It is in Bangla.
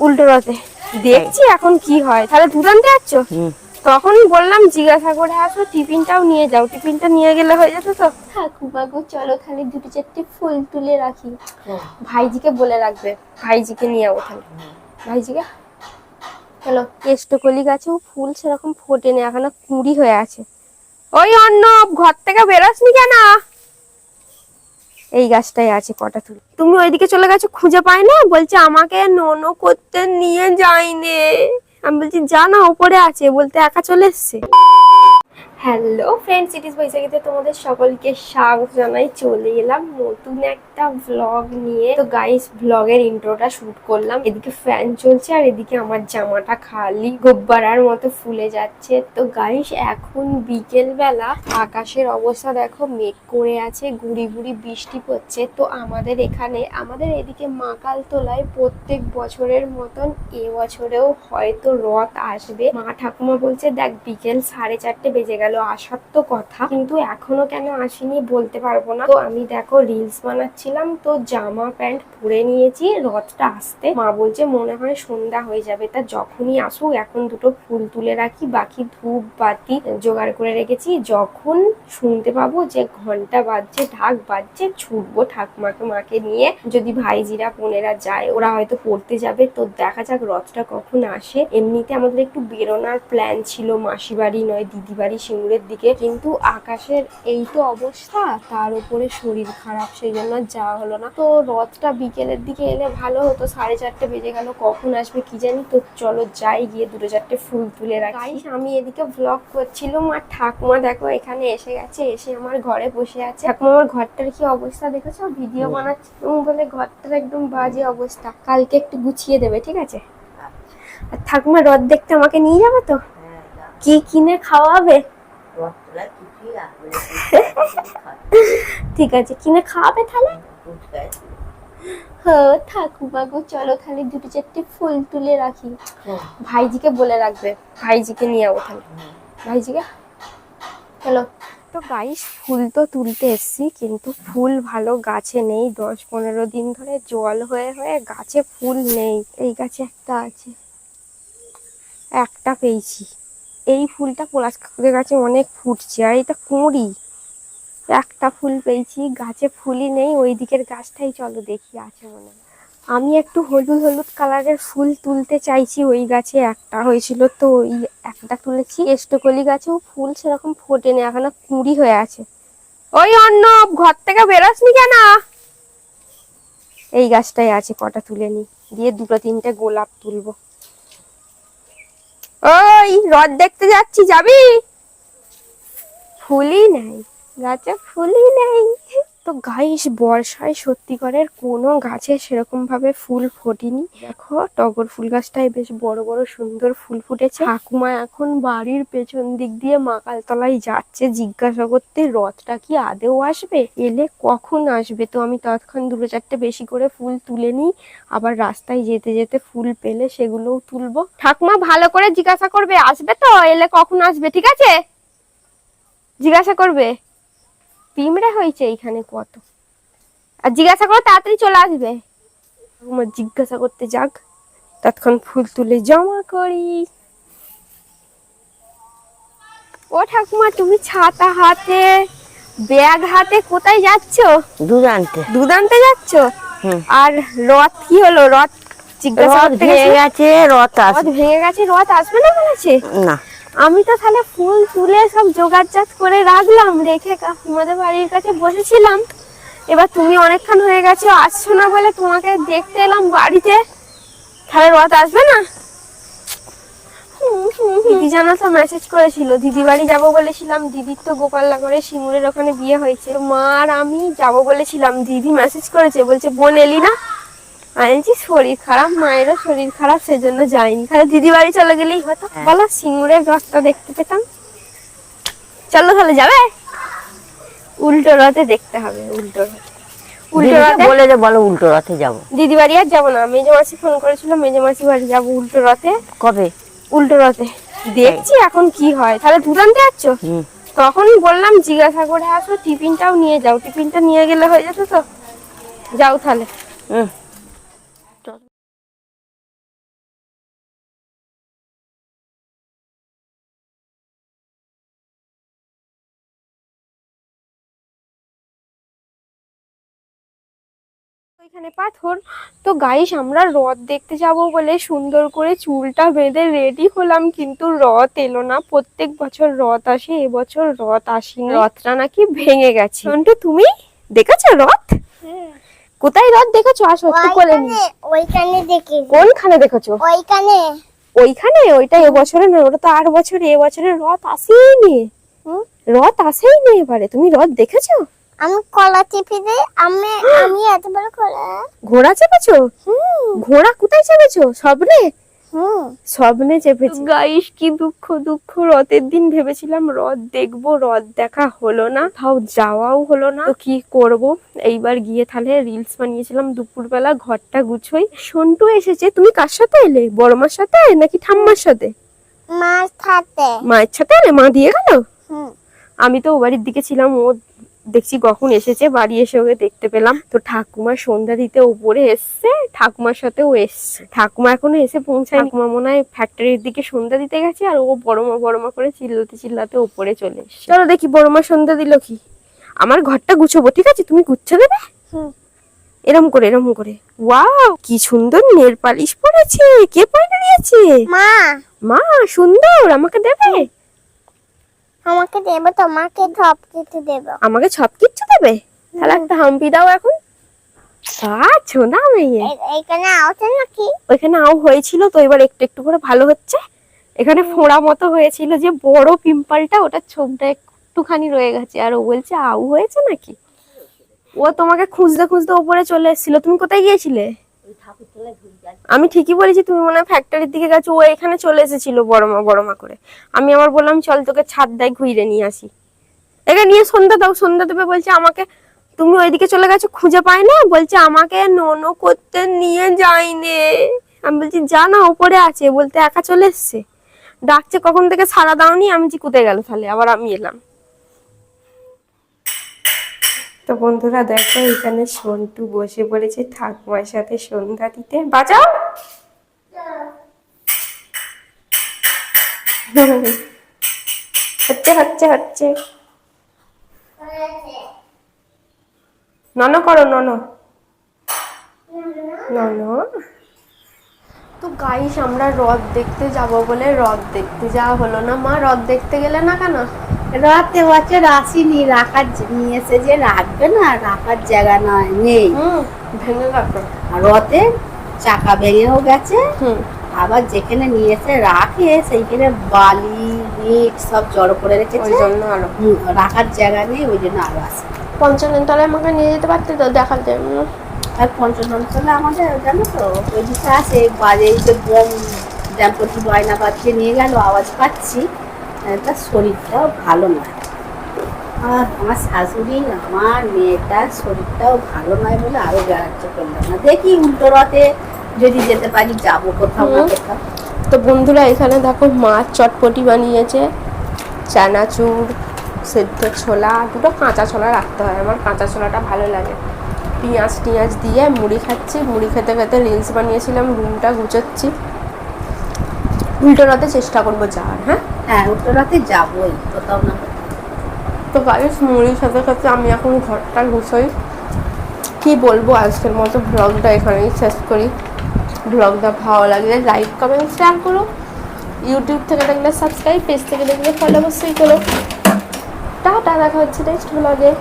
উল্টো রথে দেখছি এখন কি হয়। তাহলে দুধ আনতে যাচ্ছ? তখনই বললাম জিজ্ঞাসা করে আসো, টিফিনটাও নিয়ে যাও, টিফিনটা নিয়ে গেলে হয়ে যেত তো। ঠাকুমা গো চলো খালি দুটো চারটে ফুল তুলে রাখি, ভাইজিকে বলে রাখবে, ভাইজিকে নিয়ে যাবো তাহলে। ভাইজিকে চলো। কেষ্টকলি গাছেও ফুল সেরকম ফোটেনি, এখনো কুঁড়ি হয়ে আছে। ওই অর্ণব, ঘর থেকে বেরোসনি কেন? এই গাছটাই আছে কটা ফুল। তুমি ওইদিকে চলে গেছো, খুঁজে পাই না, বলছে আমাকে নোনো করতে নিয়ে যায়নি। আমি বলছি জানা উপরে আছে, বলতে একা চলে এসছে। হ্যালো ফ্রেন্ডস, ইট ইজ বৈশাখীতে তোমাদের সকলকে স্বাগত জানাই। চলে এলাম নতুন একটা ভ্লগ নিয়ে। তো গাইস, ভ্লগের ইন্ট্রোটা শুট করলাম, এদিকে ফ্যান চলছে আর এদিকে আমার জামাটা খালি গোব্বারার মতো ফুলে যাচ্ছে। তো গাইস, এখন বিকেল বেলা, আকাশের অবস্থা দেখো, মেঘ করে আছে, গুড়ি গুড়ি বৃষ্টি পড়ছে। তো আমাদের এখানে, আমাদের এদিকে মাকালতলায় প্রত্যেক বছরের মতন এবছরেও হয়তো রথ আসবে। মা ঠাকুমা বলছে দেখ বিকেল 4:30 বেজে গেল, আসার তো কথা, কিন্তু এখনো কেন আসেনি বলতে পারবো না। তো আমি দেখো রিলস বানাচ্ছিলাম, তো জামা প্যান্ট পরে নিয়েছি রথটা আসতে। মা বলছে মনে হয় সন্ধ্যা হয়ে যাবে, তা যখনই আসুক এখন দুটো ফুল তুলে রাখি, বাকি ধূপ বাতি জোগাড় করে রেখেছি। যখন শুনতে পাবো যে ঘন্টা বাজছে, ঢাক বাজছে, ছুটবো ঠাকুমাকে মাকে নিয়ে। যদি ভাইজিরা বোনেরা যায়, ওরা হয়তো পড়তে যাবে। তো দেখা যাক রথটা কখন আসে। এমনিতে আমাদের একটু বেরোনোর প্ল্যান ছিল, মাসি বাড়ি নয় দিদি বাড়ি সিঙ্গুরের দিকে, কিন্তু আকাশের এই তো অবস্থা, তার উপরে শরীর খারাপ, সেই জন্য যাওয়া হলো না। তো রথটা বিকেলের দিকে এলে ভালো হতো, 4:30 বেজে গেল, কখন আসবে কি জানি। তো চলো যাই, গিয়ে দুটো চারটে ফুল তুলে রাখি। আমি এদিকে ব্লগ করছিলাম আর ঠাকুমা দেখো এখানে এসে গেছে, এসে আমার ঘরে বসে আছে। ঠাকুমা আমার ঘরটার কি অবস্থা দেখেছো? ভিডিও বানাচ্ছি বলে ঘরটার একদম বাজে অবস্থা, কালকে একটু গুছিয়ে দেবে, ঠিক আছে? আর ঠাকুমা রথ দেখতে আমাকে নিয়ে যাবে তো? কি কিনে খাওয়াবে? ঠিক আছে, কিনে খাওয়াবে তাহলে। হ্যাঁ ঠাকুমা গো চলো খালি দুটো চারটে ফুল তুলে রাখি, ভাইজিকে বলে রাখবে, ভাইজিকে নিয়ে যাবো তাহলে। ভাইজিকে চলো। তো গাইস, ফুল তো তুলতে এসছি, কিন্তু ফুল ভালো গাছে নেই। 10-15 দিন ধরে জল হয়ে হয়ে গাছে ফুল নেই। এই গাছে একটা আছে, একটা পেয়েছি। এই ফুলটা পলাশ কাকুদের গাছে অনেক ফুটছে, আর এটা কুঁড়ি। একটা ফুল পেয়েছি, গাছে ফুলই নেই। ওই দিকের গাছটাই চলো দেখি আছে মনে হয়। আমি একটু হলুদ হলুদ কালারের ফুল তুলতে চাইছি, ওই গাছে একটা হয়েছিল তো ওই একটা তুলেছি। কেষ্টকলি গাছেও ফুল সেরকম ফোটেনি, এখনো কুঁড়ি হয়ে আছে। ওই অর্ণব, ঘর থেকে বেরোসনি কেন? এই গাছটাই আছে, কটা তুলে নি, দিয়ে দুটো তিনটে গোলাপ তুলবো। ওই রথ দেখতে যাচ্ছি, যাবি? ফুলই নাই গাছে, ফুলই নেই। তো গাইস, বর্ষায় সত্যিকারের কোনো গাছে সেরকম ভাবে ফুল ফোটেনি। দেখো টগর ফুল গাছটায় বেশ বড় বড় সুন্দর ফুল ফুটেছে। ঠাকুমা এখন বাড়ির পেছন দিক দিয়ে মাকালতলায় যাচ্ছে জিজ্ঞাসা করতে রথটা কি আদেও আসবে, এলে কখন আসবে। তো আমি তৎক্ষণ দুটো চারটে বেশি করে ফুল তুলে নিই, আবার রাস্তায় যেতে যেতে ফুল পেলে সেগুলোও তুলবো। ঠাকুমা ভালো করে জিজ্ঞাসা করবে আসবে তো, এলে কখন আসবে, ঠিক আছে? জিজ্ঞাসা করবে। পিমড়ে হয়েছে এইখানে কত, আর জিজ্ঞাসা করো তাড়াতাড়ি চলে আসবে। জিজ্ঞাসা করতে যাক, তৎক্ষণ ফুল তুলে জমা করি। ও ঠাকুমা, তুমি ছাতা হাতে ব্যাগ হাতে কোথায় যাচ্ছ? দুধ আনতে। দুধ আনতে যাচ্ছ? আর রথ কি হলো? রথ জিজ্ঞাসা করতে গেছে, রথ ভেঙে গেছে, রথ আসবে না বলেছে। না, আমি তো তাহলে ফুল তুলে সব জোগাড়জাত করে রাখলাম, রেখে আমাদের বাড়ির কাছে বসেছিলাম। এবার তুমি অনেকক্ষণ হয়ে গেছো, আসছো না বলে তোমাকে দেখতে এলাম বাড়িতে। তাহলে রথ আসবে না? দিদি জানা তো মেসেজ করেছিল, দিদি বাড়ি যাবো বলেছিলাম। দিদির তো গোপালনগরে সিঙ্গুরের ওখানে বিয়ে হয়েছে, মা আর আমি যাবো বলেছিলাম। দিদি মেসেজ করেছে, বলছে বোন এলি না? আমি বলছি শরীর খারাপ, মায়েরও শরীর খারাপ, সেজন্য যাইনি। তাহলে দিদি বাড়ি চলে গেলেই হতো, বলো সিঙ্গুরের রথটা দেখতে পেতাম। চলো তাহলে, যাবে? উল্টো রথে দেখতে হবে, উল্টো রথে। উল্টো রথে বলে দে, বলো উল্টো রথে যাবো। দিদি বাড়ি আর যাবো না, মেজো মাসি ফোন করেছিল, মেজো মাসি বাড়ি যাবো উল্টো রথে। কবে? উল্টো রথে দেখছি এখন কি হয়। তাহলে দুধ আনতে যাচ্ছ? তখনই বললাম জিজ্ঞাসা করে আসো, টিফিনটাও নিয়ে যাও, টিফিনটা নিয়ে গেলে হয়ে যেত তো। যাও তাহলে। ওইখানে পাথর। তো গাইস আমরা রথ দেখতে যাব বলে সুন্দর করে চুলটা বেঁধে রেডি হলাম, কিন্তু রথ এলো না। প্রত্যেক বছর রথ আসে, এবছর রথ আসেনি। রথটা নাকি ভেঙে গেছে। সন্টু তুমি দেখেছো রথ? কোথায় রথ দেখেছো? আসো একটু কোলে নিয়ে। ওইখানে দেখি। কোনখানে দেখেছো? ওইখানে। ওইখানে? ওইটা এবছরে না, ওটা তো 8 বছরে। এবছরে রথ আসেইনি। রথ আসেইনি এবারে। তুমি রথ দেখেছো? আমি কলা চেপে দেই। আমি এত বড় কলা। ঘোড়া চেপেছো? ঘোড়া কোথায় চেপেছো? স্বপ্নে? হুম। স্বপ্নে চেপেছি। গাইস কি দুঃখ দুঃখ, রথের দিন ভেবেছিলাম রথ দেখবো, রথ দেখা হলো না, তাও যাওয়াও হলো না। তো কি করব, এইবার গিয়ে তাহলে রিলস বানিয়েছিলাম দুপুরবেলা, ঘরটা গুছোই। সন্টু এসেছে। তুমি কার সাথে এলে? বড় মার সাথে নাকি ঠাম্মার সাথে? মাছ খাতে। মায়ের সাথে এলে? মা দিয়ে গেল? হুম। আমি তো ও বাড়ির দিকে ছিলাম, ও দেখছি কখন এসেছে, বাড়ি এসে ওকে দেখতে পেলাম। তো ঠাকুমা সন্ধ্যা দিতে উপরে এসছে, ঠাকুমার সাথে ও এসছে। ঠাকুমা এখনো এসে পৌঁছায়। ঠাকুমা মনে হয় ফ্যাক্টরির দিকে সন্ধ্যা দিতে গেছে, আর ও বড়মা করে চিল্লাতে চিল্লাতে উপরে চলে এসছে। চলো দেখি বড়মা সন্ধ্যা দিল কি। আমার ঘরটা গুছাবো, ঠিক আছে? তুমি গুচ্ছে দেবে এরম করে এরম করে। ওয়াও কি সুন্দর নেল পালিশ পরেছে। কে পয়না দিয়েছে? মা। মা সুন্দর। আমাকে দেবে? আমাকে দেবে, তোমাকে সব কিছু দেবে। আমাকে সব কিচ্ছু দেবে? তাহলে একটা হাম্পি দাও এখন। ছোঁদা মেয়ে। এইখানে আছে নাকি? ওইখানে আউ হয়েছিল, তো এবার একটু একটু করে ভালো হচ্ছে। এখানে ফোড়া মতো হয়েছিল, যে বড় পিম্পলটা, ওটা ছোপটা একটুখানি রয়ে গেছে। আর ও বলছে আউ হয়েছে নাকি। ও তোমাকে খুঁজতে খুঁজতে উপরে চলে এসেছিল। তুমি কোথায় গিয়েছিলে? আমি ঠিকই বলেছি, তুমি মনে হয় ফ্যাক্টরির দিকে গেছো। ও এখানে চলে এসেছিল বড়মা করে। আমি আবার বললাম চল তোকে ছাদ দায় ঘুরে নিয়ে আসি। এখানে নিয়ে সন্ধ্যা দাও, সন্ধ্যা দেবে বলছে আমাকে। তুমি ওইদিকে চলে গেছো, খুঁজে পাই না, বলছে আমাকে নোনো করতে নিয়ে যায়নি। আমি বলছি যা না, উপরে আছে। বলতে একা চলে এসছে। ডাকছে কখন থেকে, সাড়া দাওনি। আমি যে কোথায় গেল তাহলে, আবার আমি এলাম। তো বন্ধুরা দেখো, এখানে সন্টু বসে পড়েছে ঠাকুমার সাথে সন্ধ্যা দিতে। বাজাও। হচ্ছে হচ্ছে হচ্ছে। ননো করো, ননো ননো। তো গাইস আমরা রথ দেখতে যাব বলে রথ দেখতে যাওয়া হলো না। মা রথ দেখতে গেলে না কেন? রথ এবছর আসেনি, নিয়েছে যে রাখবে না, রাখার জায়গা নয়, নেই। ভেঙে গেছে। আর রথে চাকা ভেঙেও গেছে। আবার যেখানে নিয়েছে রাখে সেইখানে বালি ইট সব জড়ো করে রেখেছে, ওই জন্য আরো রাখার জায়গা নেই, ওই জন্য আরো আসে। পঞ্চানন তলায় আমাকে নিয়ে যেতে পারতে তো, দেখাতে। আর পঞ্চতলে আমাদের জানো তো ওই দিকে আছে, বাজে যে বম জ্যাম্পটি বায়না বাজছে নিয়ে গেল, আওয়াজ পাচ্ছি। তার শরীরটাও ভালো নয়। আর আমার শাশুড়ি আমার মেয়েটার শরীরটাও ভালো নয় বলে আরো বেড়াচ্ছে করলাম না। দেখি উল্টো রথে যদি যেতে পারি, যাবো কোথাও না কোথাও। তো বন্ধুরা এখানে দেখো মাছ চটপটি বানিয়েছে, চানাচুর, সেদ্ধ ছোলা, দুটো কাঁচা ছোলা রাখতে হয়, আমার কাঁচা ছোলাটা ভালো লাগে। পেঁয়াজ টিয়াজ দিয়ে মুড়ি খাচ্ছি। মুড়ি খেতে খেতে রিলস বানিয়েছিলাম, রুমটা গুছোচ্ছি। উল্টো রাতে চেষ্টা করবো যাওয়ার। হ্যাঁ উল্টো রথে যাবোই কোথাও না কোথাও। তো গাইস মুড়ি খেতে খেতে আমি এখন ঘরটা গুছোই। কি বলবো, আজকের মতো ব্লগটা এখানেই শেষ করি। ব্লগটা ভালো লাগলে লাইক কমেন্ট শেয়ার করো। ইউটিউব থেকে দেখলে সাবস্ক্রাইব, পেজ থেকে দেখলে ফলো অবশ্যই করো। টাটা, দেখা হচ্ছে নেক্সট ব্লগে।